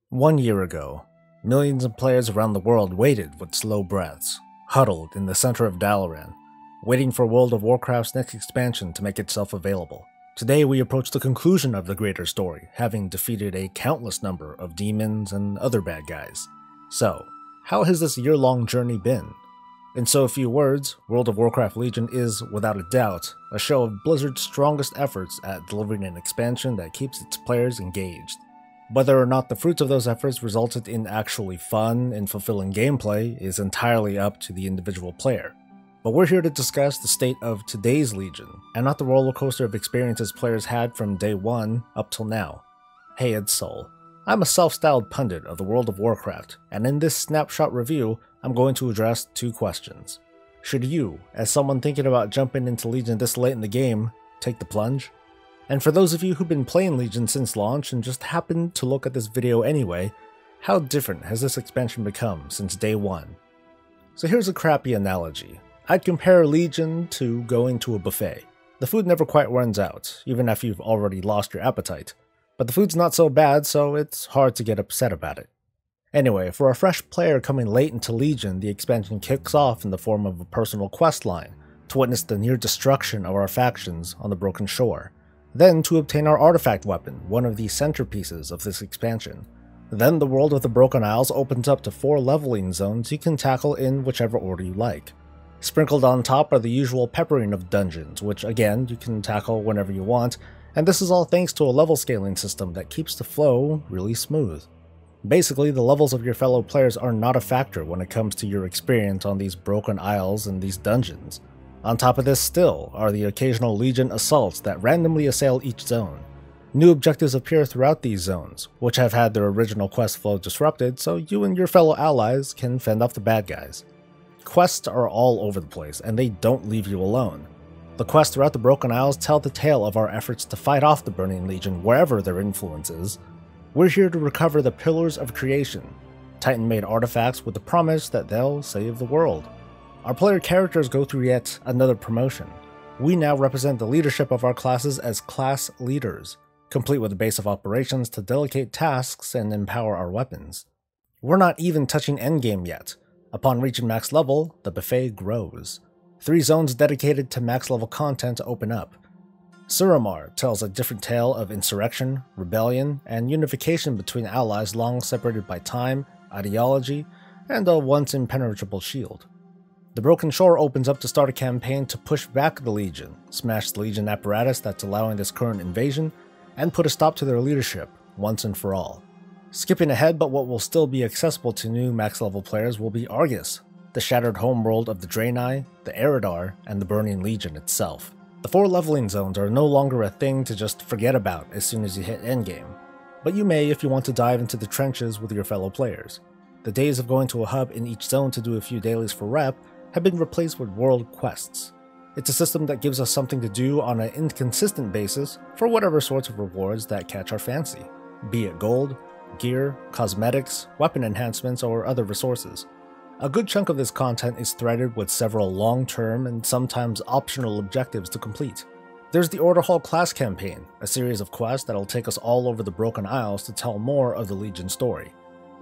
1 year ago, millions of players around the world waited with slow breaths, huddled in the center of Dalaran, waiting for World of Warcraft's next expansion to make itself available. Today we approach the conclusion of the greater story, having defeated a countless number of demons and other bad guys. So, how has this year-long journey been? In so few words, World of Warcraft Legion is, without a doubt, a show of Blizzard's strongest efforts at delivering an expansion that keeps its players engaged. Whether or not the fruits of those efforts resulted in actually fun and fulfilling gameplay is entirely up to the individual player. But we're here to discuss the state of today's Legion, and not the roller coaster of experiences players had from day one up till now. Hey, it's Soul. I'm a self-styled pundit of the World of Warcraft, and in this snapshot review, I'm going to address two questions. Should you, as someone thinking about jumping into Legion this late in the game, take the plunge? And for those of you who've been playing Legion since launch and just happened to look at this video anyway, how different has this expansion become since day one? So here's a crappy analogy. I'd compare Legion to going to a buffet. The food never quite runs out, even after you've already lost your appetite. But the food's not so bad, so it's hard to get upset about it. Anyway, for a fresh player coming late into Legion, the expansion kicks off in the form of a personal quest line, to witness the near destruction of our factions on the Broken Shore. Then to obtain our artifact weapon, one of the centerpieces of this expansion. Then the world of the Broken Isles opens up to 4 leveling zones you can tackle in whichever order you like. Sprinkled on top are the usual peppering of dungeons, which again, you can tackle whenever you want, and this is all thanks to a level scaling system that keeps the flow really smooth. Basically, the levels of your fellow players are not a factor when it comes to your experience on these Broken Isles and these dungeons. On top of this still are the occasional Legion assaults that randomly assail each zone. New objectives appear throughout these zones, which have had their original quest flow disrupted so you and your fellow allies can fend off the bad guys. Quests are all over the place, and they don't leave you alone. The quests throughout the Broken Isles tell the tale of our efforts to fight off the Burning Legion wherever their influence is. We're here to recover the Pillars of Creation, Titan-made artifacts with the promise that they'll save the world. Our player characters go through yet another promotion. We now represent the leadership of our classes as class leaders, complete with a base of operations to delegate tasks and empower our weapons. We're not even touching endgame yet. Upon reaching max level, the buffet grows. 3 zones dedicated to max level content open up. Suramar tells a different tale of insurrection, rebellion, and unification between allies long separated by time, ideology, and a once impenetrable shield. The Broken Shore opens up to start a campaign to push back the Legion, smash the Legion apparatus that's allowing this current invasion, and put a stop to their leadership once and for all. Skipping ahead, but what will still be accessible to new max level players will be Argus, the shattered homeworld of the Draenei, the Eridar, and the Burning Legion itself. The 4 leveling zones are no longer a thing to just forget about as soon as you hit endgame, but you may if you want to dive into the trenches with your fellow players. The days of going to a hub in each zone to do a few dailies for rep have been replaced with world quests. It's a system that gives us something to do on an inconsistent basis for whatever sorts of rewards that catch our fancy, be it gold, gear, cosmetics, weapon enhancements, or other resources. A good chunk of this content is threaded with several long-term and sometimes optional objectives to complete. There's the Order Hall class campaign, a series of quests that'll take us all over the Broken Isles to tell more of the Legion story.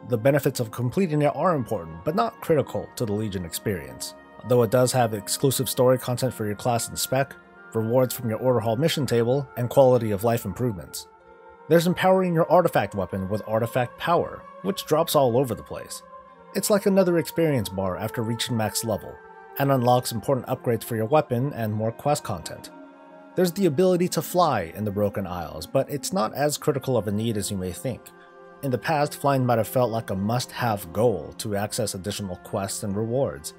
The benefits of completing it are important, but not critical to the Legion experience, though it does have exclusive story content for your class and spec, rewards from your Order Hall mission table, and quality of life improvements. There's empowering your artifact weapon with artifact power, which drops all over the place. It's like another experience bar after reaching max level, and unlocks important upgrades for your weapon and more quest content. There's the ability to fly in the Broken Isles, but it's not as critical of a need as you may think. In the past, flying might have felt like a must-have goal to access additional quests and rewards,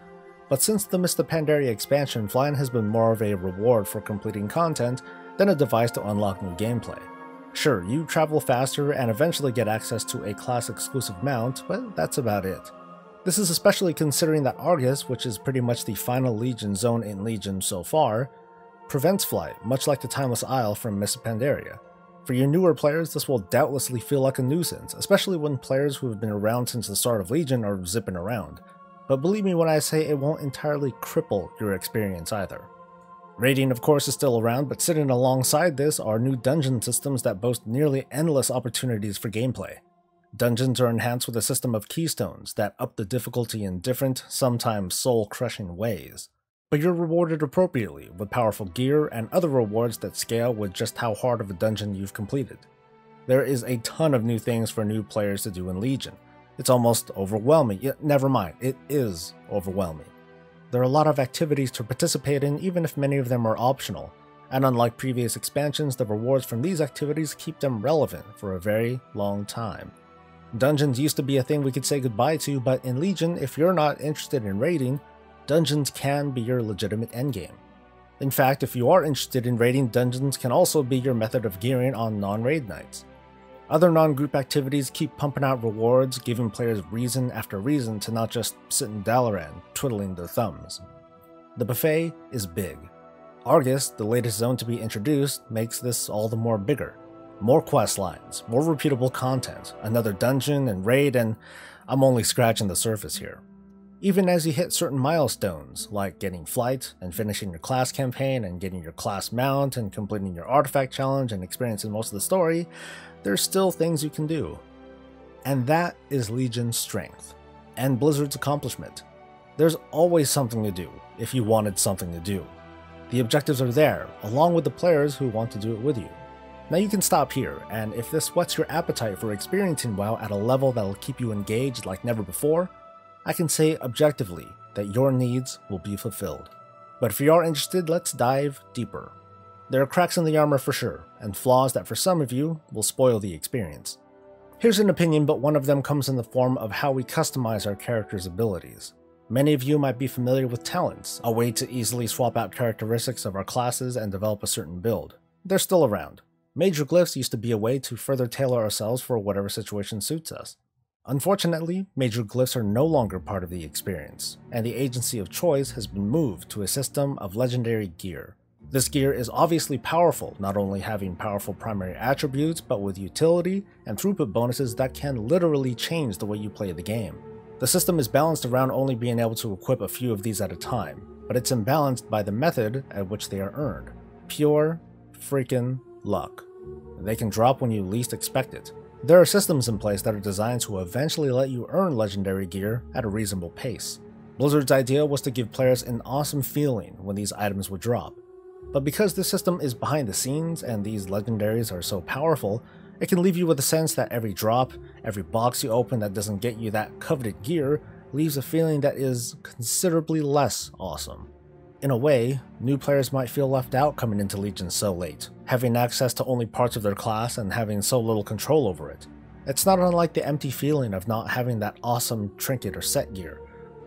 but since the Mist of Pandaria expansion, flying has been more of a reward for completing content than a device to unlock new gameplay. Sure, you travel faster and eventually get access to a class-exclusive mount, but that's about it. This is especially considering that Argus, which is pretty much the final Legion zone in Legion so far, prevents flight, much like the Timeless Isle from Mist of Pandaria. For your newer players, this will doubtlessly feel like a nuisance, especially when players who have been around since the start of Legion are zipping around. But believe me when I say it won't entirely cripple your experience either. Raiding of course is still around, but sitting alongside this are new dungeon systems that boast nearly endless opportunities for gameplay. Dungeons are enhanced with a system of keystones that up the difficulty in different, sometimes soul-crushing ways. But you're rewarded appropriately with powerful gear and other rewards that scale with just how hard of a dungeon you've completed. There is a ton of new things for new players to do in Legion. It's almost overwhelming, yet never mind, it is overwhelming. There are a lot of activities to participate in, even if many of them are optional, and unlike previous expansions, the rewards from these activities keep them relevant for a very long time. Dungeons used to be a thing we could say goodbye to, but in Legion, if you're not interested in raiding, dungeons can be your legitimate endgame. In fact, if you are interested in raiding, dungeons can also be your method of gearing on non-raid nights. Other non-group activities keep pumping out rewards, giving players reason after reason to not just sit in Dalaran, twiddling their thumbs. The buffet is big. Argus, the latest zone to be introduced, makes this all the more bigger. More quest lines, more repeatable content, another dungeon and raid, and I'm only scratching the surface here. Even as you hit certain milestones, like getting flight and finishing your class campaign and getting your class mount and completing your artifact challenge and experiencing most of the story, there's still things you can do. And that is Legion's strength, and Blizzard's accomplishment. There's always something to do, if you wanted something to do. The objectives are there, along with the players who want to do it with you. Now you can stop here, and if this whets your appetite for experiencing WoW at a level that'll keep you engaged like never before, I can say objectively that your needs will be fulfilled. But if you are interested, let's dive deeper. There are cracks in the armor for sure, and flaws that for some of you will spoil the experience. Here's an opinion, but one of them comes in the form of how we customize our character's abilities. Many of you might be familiar with talents, a way to easily swap out characteristics of our classes and develop a certain build. They're still around. Major glyphs used to be a way to further tailor ourselves for whatever situation suits us. Unfortunately, major glyphs are no longer part of the experience, and the agency of choice has been moved to a system of legendary gear. This gear is obviously powerful, not only having powerful primary attributes, but with utility and throughput bonuses that can literally change the way you play the game. The system is balanced around only being able to equip a few of these at a time, but it's imbalanced by the method at which they are earned. Pure freaking luck. They can drop when you least expect it. There are systems in place that are designed to eventually let you earn legendary gear at a reasonable pace. Blizzard's idea was to give players an awesome feeling when these items would drop. But because this system is behind the scenes and these legendaries are so powerful, it can leave you with a sense that every drop, every box you open that doesn't get you that coveted gear, leaves a feeling that is considerably less awesome. In a way, new players might feel left out coming into Legion so late, having access to only parts of their class and having so little control over it. It's not unlike the empty feeling of not having that awesome trinket or set gear,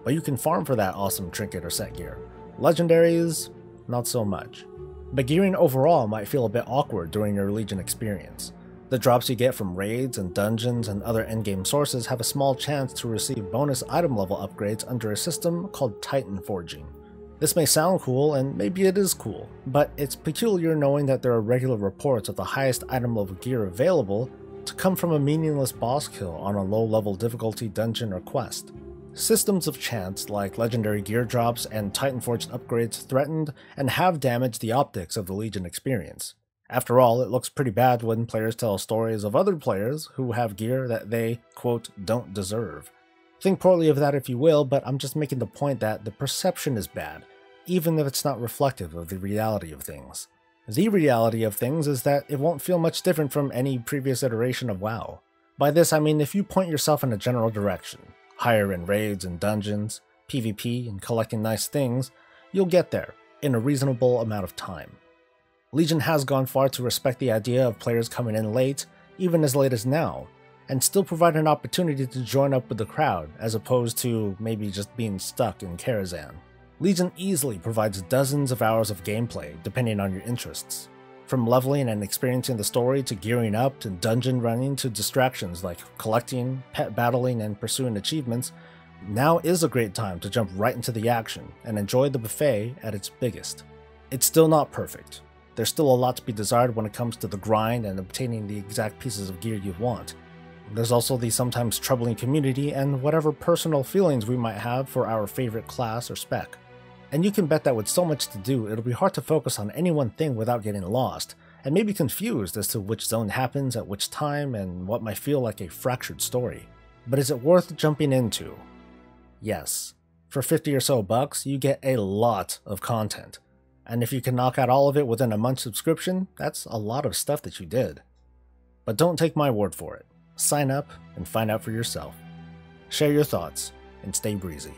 but you can farm for that awesome trinket or set gear. Legendaries, not so much. But gearing overall might feel a bit awkward during your Legion experience. The drops you get from raids and dungeons and other endgame sources have a small chance to receive bonus item level upgrades under a system called Titan Forging. This may sound cool, and maybe it is cool, but it's peculiar knowing that there are regular reports of the highest item level gear available to come from a meaningless boss kill on a low level difficulty dungeon or quest. Systems of chance like legendary gear drops and Titan Forged upgrades threatened and have damaged the optics of the Legion experience. After all, it looks pretty bad when players tell stories of other players who have gear that they, quote, don't deserve. Think poorly of that if you will, but I'm just making the point that the perception is bad, even if it's not reflective of the reality of things. The reality of things is that it won't feel much different from any previous iteration of WoW. By this I mean if you point yourself in a general direction, higher in raids and dungeons, PvP, and collecting nice things, you'll get there in a reasonable amount of time. Legion has gone far to respect the idea of players coming in late, even as late as now, and still provide an opportunity to join up with the crowd, as opposed to maybe just being stuck in Karazhan. Legion easily provides dozens of hours of gameplay, depending on your interests. From leveling and experiencing the story to gearing up to dungeon running to distractions like collecting, pet battling, and pursuing achievements, now is a great time to jump right into the action and enjoy the buffet at its biggest. It's still not perfect. There's still a lot to be desired when it comes to the grind and obtaining the exact pieces of gear you want. There's also the sometimes troubling community and whatever personal feelings we might have for our favorite class or spec. And you can bet that with so much to do, it'll be hard to focus on any one thing without getting lost, and may be confused as to which zone happens at which time and what might feel like a fractured story. But is it worth jumping into? Yes. For 50 or so bucks, you get a lot of content. And if you can knock out all of it within a month subscription, that's a lot of stuff that you did. But don't take my word for it. Sign up and find out for yourself. Share your thoughts and stay breezy.